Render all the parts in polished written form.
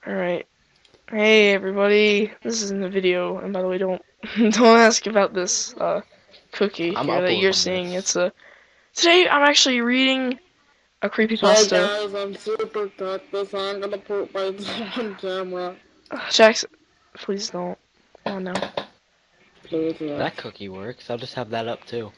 Alright. Hey everybody, this isn't a video, and by the way, don't don't ask about this cookie I'm here that you're uploading seeing. this. It's a Today I'm actually reading a Hey creepypasta. guys, I'm super cactus. I'm gonna poop my on camera. Jackson, please don't. Come on now. Please, yeah. That cookie works. I'll just have that up too.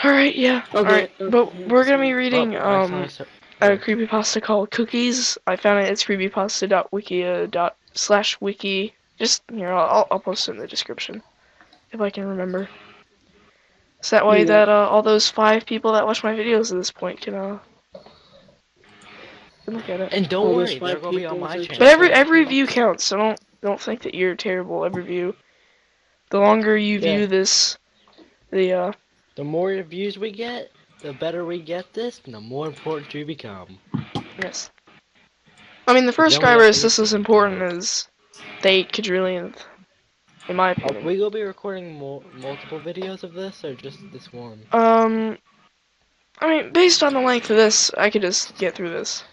Alright, yeah. Okay, Alright. But okay, we're gonna be sorry. reading Oh, I finally start. a Oh. creepypasta called Cookies. I found it. It's creepypasta.wiki/wiki. Just here, I'll post it in the description if I can remember. So that way Yeah. that all those 5 people that watch my videos at this point can look at it. And don't All those worry, they're 5 gonna be on people my are channel But every too. every view counts, so don't think that you're terrible. Every view, the longer you view Yeah. this, the The more views we get, the better we get this, and the more important you become. yes. I mean, the first Then we have subscribers, this is 8 important growth. as the 8 quadrillionth, in my Are opinion. we gonna be recording multiple videos of this, or just this one? I mean, based on the length of this, I could just get through this.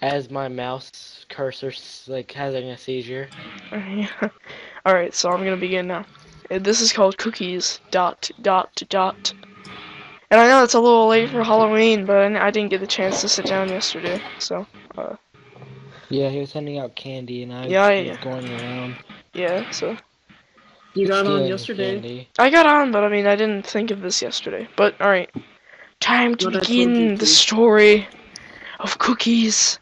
As my mouse cursor like having a seizure. Alright, so I'm gonna begin now. This is called Cookies. Dot. And I know it's a little late for Halloween, but I didn't get the chance to sit down yesterday, so, Yeah, he was handing out candy, and I yeah, was going around so. You got on stealing yesterday. candy. I got on, but I mean, I didn't think of this yesterday. But, alright. Time to But I told you begin the to. story of Cookies.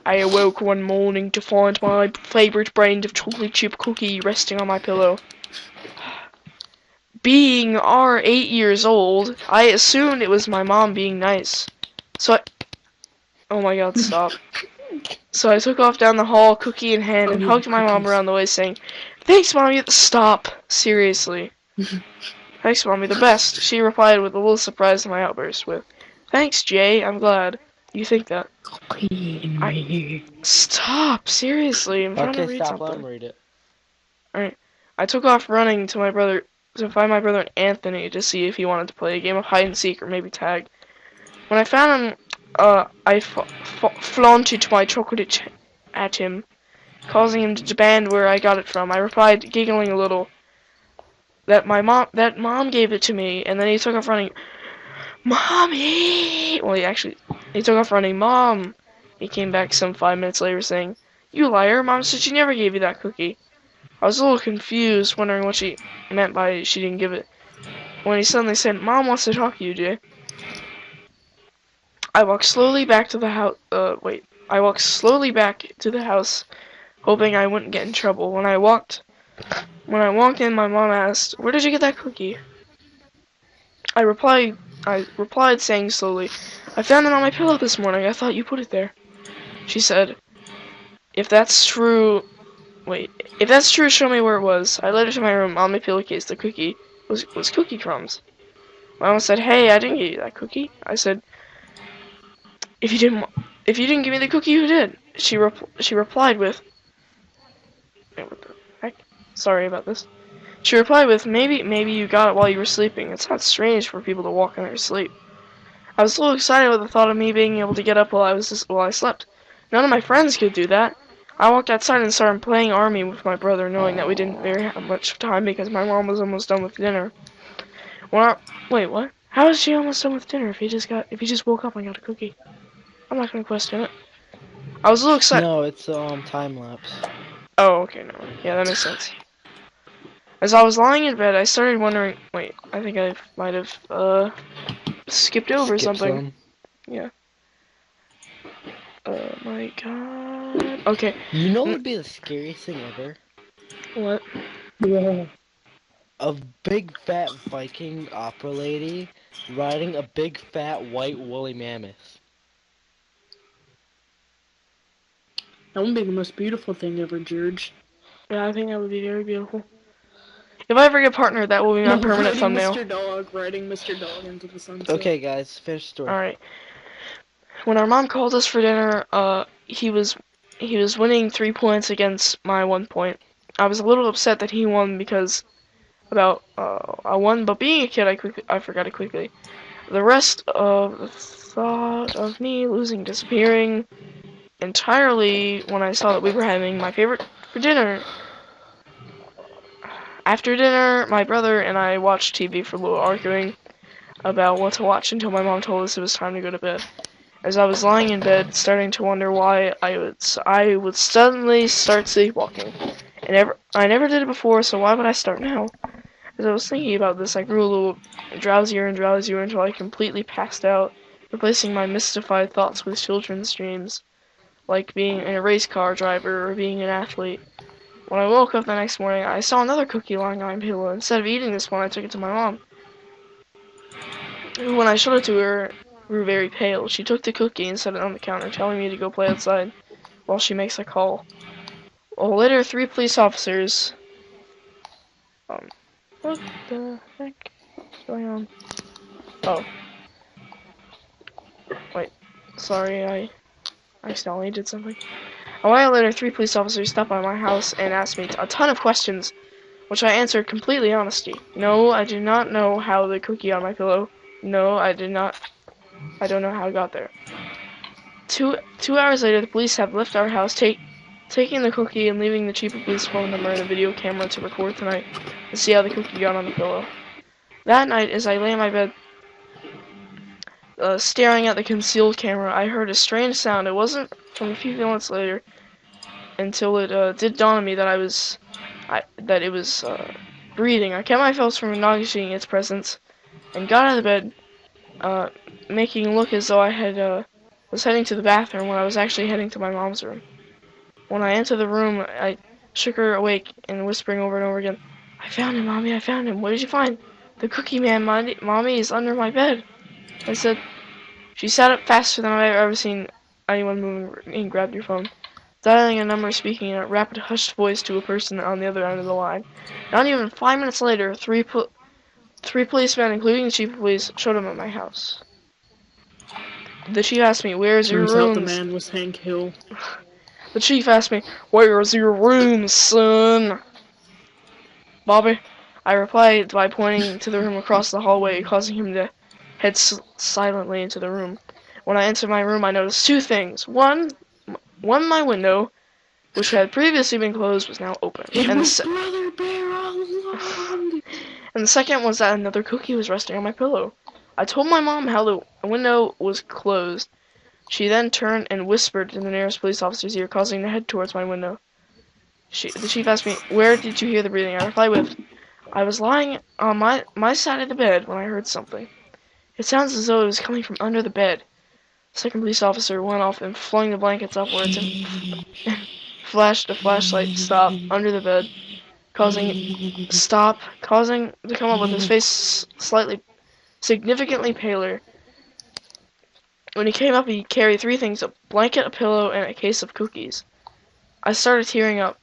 I awoke one morning to find my favorite brand of chocolate chip cookie resting on my pillow. Being our 8 years old, I assumed it was my mom being nice. So oh my god, stop. So I took off down the hall, cookie in hand, and hugged my mom around the waist, saying, "Thanks, Mommy." Stop. Seriously. "Thanks, Mommy, the best." She replied with a little surprise at my outburst with, "Thanks, Jay, I'm glad you think that." Stop. Seriously, I'm trying to Okay, read stop. Let him something. read it. Alright. I took off running to find my brother Anthony to see if he wanted to play a game of hide and seek or maybe tag. When I found him, I flaunted my chocolate at him, causing him to demand where I got it from. I replied, giggling a little, that mom gave it to me, and then he took off running. "Mommy!" Well, he took off running. "Mom!" He came back some 5 minutes later saying, "You liar, Mom said she never gave you that cookie." I was a little confused, wondering what she meant by she didn't give it, when he suddenly said, "Mom wants to talk to you, Jay." I walked slowly back to the house. I walked slowly back to the house, hoping I wouldn't get in trouble. When I walked in, my mom asked, "Where did you get that cookie?" I replied, saying slowly, "I found it on my pillow this morning. I thought you put it there." She said, "If that's true, if that's true, show me where it was." I led her to my room. On my pillowcase, the cookie was cookie crumbs. My mom said, "Hey, I didn't give you that cookie." I said, If you didn't give me the cookie, who did?" She replied with, "What the heck? Sorry about this." She replied with, maybe you got it while you were sleeping. It's not strange for people to walk in their sleep." I was a little excited with the thought of me being able to get up while I slept. None of my friends could do that. I walked outside and started playing army with my brother, knowing that we didn't very have much time because my mom was almost done with dinner. Wait, what? How is she almost done with dinner if he just woke up and got a cookie? I'm not gonna question it. I was a little excited. No, it's time lapse. Oh, okay, no. Yeah, that makes sense. As I was lying in bed, I started wondering. Wait, I think I might have skipped over Skip something. some. Yeah. Oh my god. Okay. You know what would be the scariest thing ever? What? Yeah. A big fat Viking opera lady riding a big fat white woolly mammoth. That would be the most beautiful thing ever, George. Yeah, I think that would be very beautiful. If I ever get partnered, that will be my permanent thumbnail. Riding Mr. Dog into the sunset. Okay, guys, finish the story. All right. When our mom called us for dinner, he was winning 3 points against my 1 point. I was a little upset that he won because I won, but being a kid, I forgot it quickly. The rest of the thought of me losing disappearing. entirely when I saw that we were having my favorite for dinner. After dinner, my brother and I watched TV for a little, arguing about what to watch until my mom told us it was time to go to bed. As I was lying in bed, starting to wonder why I would suddenly start sleepwalking. I never did it before, so why would I start now? As I was thinking about this, I grew a little drowsier and drowsier until I completely passed out, replacing my mystified thoughts with children's dreams, like being a race car driver or being an athlete. When I woke up the next morning, I saw another cookie lying on my pillow. Instead of eating this one, I took it to my mom, who, when I showed it to her, grew very pale. She took the cookie and set it on the counter, telling me to go play outside while she makes a call. Well, later, 3 police officers... what the heck is going on? Oh. Wait. Sorry, I accidentally did something. A while later, 3 police officers stopped by my house and asked me a ton of questions, which I answered completely honesty. No, I do not know how the cookie on my pillow. No, I did not. I don't know how it got there. Two hours later, the police have left our house, taking the cookie and leaving the chief of police phone number and a video camera to record tonight to see how the cookie got on the pillow. That night, as I lay in my bed, staring at the concealed camera, I heard a strange sound. It wasn't from a few minutes later until it did dawn on me that it was breathing. I kept my focus from acknowledging its presence and got out of bed, making it look as though I was heading to the bathroom when I was actually heading to my mom's room. When I entered the room, I shook her awake and whispering over and over again, "I found him, Mommy, I found him. What did you find?" "The cookie man, Mommy, is under my bed," I said. She sat up faster than I've ever seen anyone moving and grabbed your phone, dialing a number, speaking in a rapid, hushed voice to a person on the other end of the line. Not even 5 minutes later, three policemen, including the chief of police, showed up at my house. The chief asked me, "Where's your Turns out the rooms?" man was Hank Hill. The chief asked me, "Where's your room, son?" "Bobby," I replied by pointing to the room across the hallway, causing him to head silently into the room. When I entered my room, I noticed 2 things. One, my window, which had previously been closed, was now open. It was Brother Bear all along! And the second was that another cookie was resting on my pillow. I told my mom how the window was closed. She then turned and whispered in the nearest police officer's ear, causing him to head towards my window. The chief asked me, "Where did you hear the breathing?" I replied with, "I was lying on my side of the bed when I heard something. It sounds as though it was coming from under the bed." The second police officer went off and flung the blankets upwards and flashed a flashlight stop under the bed, causing to come up with his face significantly paler. When he came up, he carried 3 things: a blanket, a pillow, and a case of cookies. I started tearing up,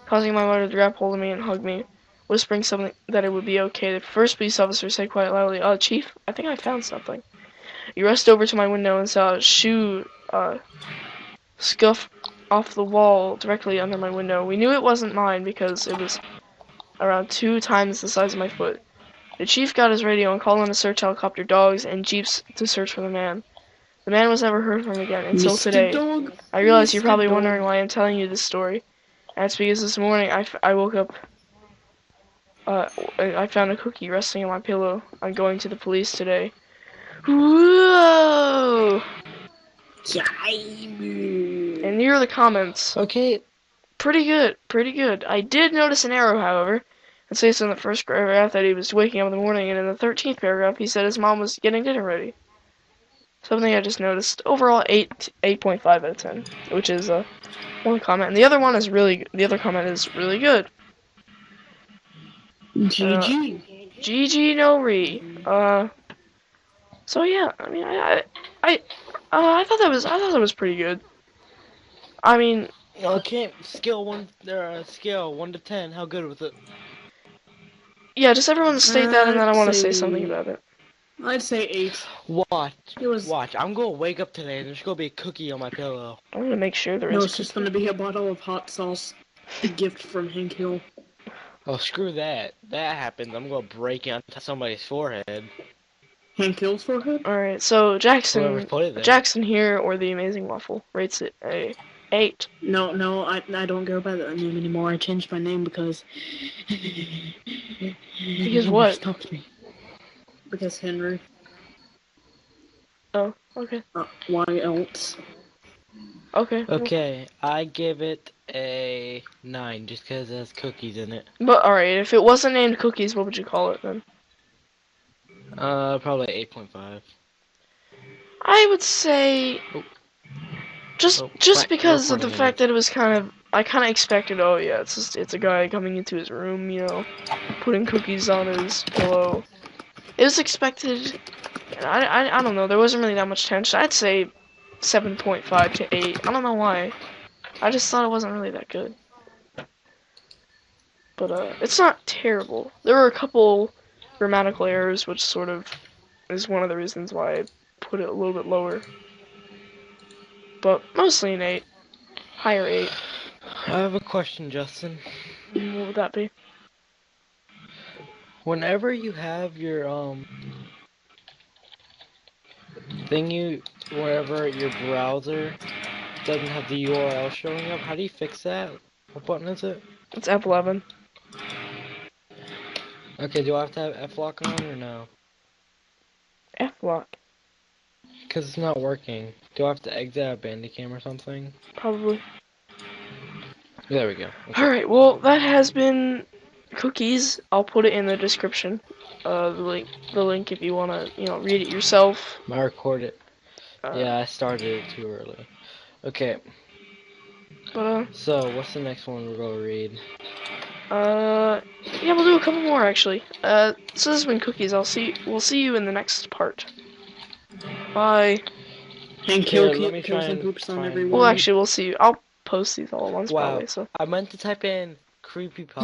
causing my mother to grab hold of me and hug me, whispering something that it would be okay. The first police officer said quite loudly, "Chief, I think I found something." He rushed over to my window and saw a shoe scuff off the wall directly under my window. We knew it wasn't mine because it was around 2 times the size of my foot. The chief got his radio and called in a search helicopter, dogs, and jeeps to search for the man. The man was never heard from again until Mr. today. Dog, I realize you're Mr. probably Dog. wondering why I'm telling you this story. And it's because this morning I woke up. I found a cookie resting on my pillow. I'm going to the police today. Whoa! And here are the comments. Okay, Pretty good, pretty good. I did notice an error, however. It says in the first paragraph that he was waking up in the morning, and in the 13th paragraph he said his mom was getting dinner ready. Something I just noticed. Overall, 8.5 out of 10, which is one comment, and the other comment is really good. GG. GG no re. So yeah, I mean, I thought that was pretty good. I mean, okay, scale 1 to 10, how good was it? yeah, just everyone state that, and then I want to say I'd something say- about it. I'd say 8. Watch, I'm gonna wake up today and there's gonna be a cookie on my pillow. I'm gonna make sure there is. No, a it's just cookie. gonna be a bottle of hot sauce. A gift from Hank Hill. Oh, screw that. That happens, I'm gonna break it onto somebody's forehead. Hank Hill's forehead? Alright, so Whoever Jackson, put it there. Jackson here or the Amazing Waffle rates it a 8. No, I don't go by that name anymore. I changed my name because. Because what? Stopped me. Because Henry. Oh, okay. Why else? Okay. well- Okay, I give it a 9 just because it has cookies in it. But alright, if it wasn't named Cookies, what would you call it then? Probably 8.5. I would say Oh. just Oh, just right, because of the recording fact that it was I kind of expected, oh yeah, it's a guy coming into his room, you know, putting cookies on his pillow. It was expected. And I don't know. There wasn't really that much tension. I'd say 7.5 to 8. I don't know why. I just thought it wasn't really that good. But it's not terrible. There were a couple grammatical errors, which sort of is one of the reasons why I put it a little bit lower. But mostly an 8. Higher 8. I have a question, Justin. What would that be? Whenever you have your thingy, wherever your browser doesn't have the URL showing up, how do you fix that? What button is it? It's F11. Okay, do I have to have F-lock on or no? F-lock. Because it's not working. Do I have to exit out Bandicam or something? Probably. There we go. Okay. Alright, well, that has been Cookies. I'll put it in the description. The link if you want to, you know, read it yourself. I record it. Uh, Yeah, I started it too early. Okay, But, so what's the next one we're gonna read? yeah, we'll do a couple more, actually. So this has been Cookies. We'll see you in the next part. Bye. Hank Here, Hill let me try kills and and poops on find- everyone. Well, actually, we'll see you. I'll post these all at once, Wow, probably, so. I meant to type in creepypasta.